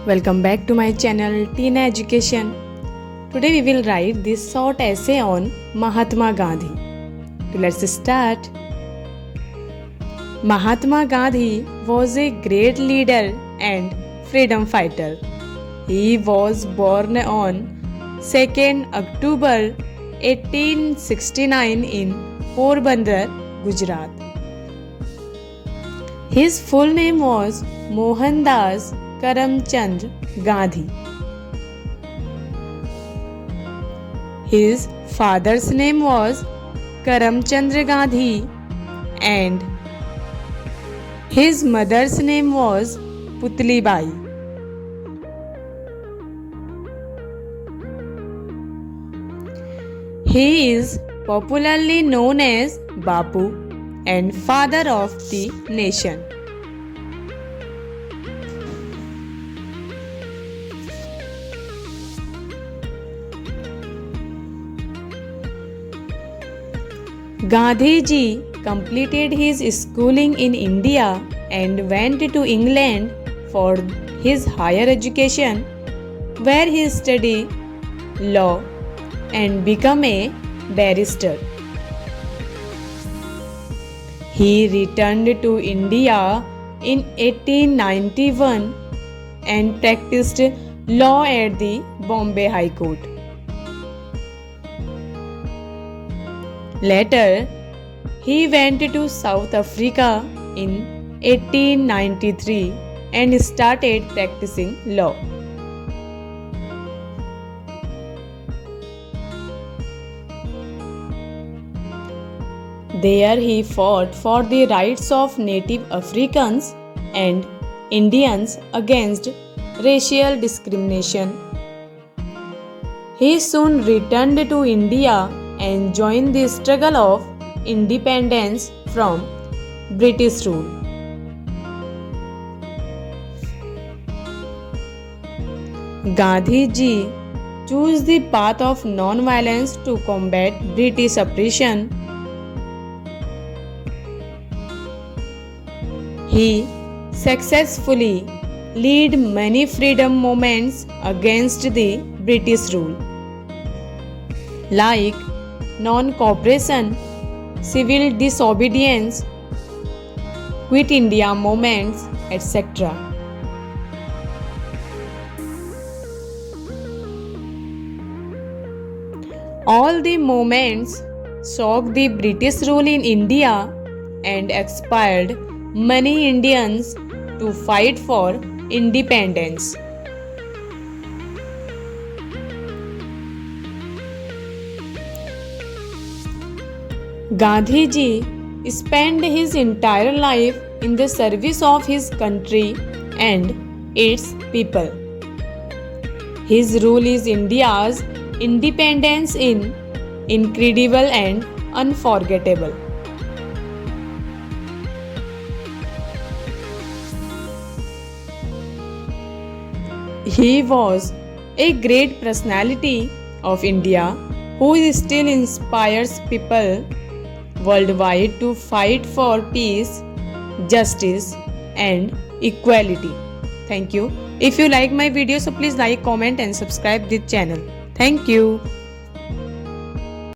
Welcome back to my channel Teen Education. Today we will write this short essay on Mahatma Gandhi. So let's start. Mahatma Gandhi was a great leader and freedom fighter. He was born on 2nd October 1869 in Porbandar, Gujarat. His full name was Mohandas Karamchand Gandhi. His father's name was Karamchandra Gandhi and his mother's name was Putli Bai. He is popularly known as Bapu and father of the nation. Gandhi ji completed his schooling in India and went to England for his higher education, where he studied law and became a barrister. He returned to India in 1891 and practiced law at the Bombay High Court. Later, he went to South Africa in 1893 and started practicing law. There he fought for the rights of Native Africans and Indians against racial discrimination. He soon returned to India and joined the struggle of independence from British rule. Gandhi ji chose the path of non-violence to combat British oppression. He successfully led many freedom movements against the British rule, like non-cooperation, civil disobedience, Quit India movements, etc. All the movements shocked the British rule in India and inspired many Indians to fight for independence. Gandhi ji spent his entire life in the service of his country and its people. His rule is India's independence in incredible and unforgettable. He was a great personality of India who still inspires people worldwide to fight for peace, justice, and equality. Thank you. If you like my video, so please like, comment, and subscribe this channel. Thank you.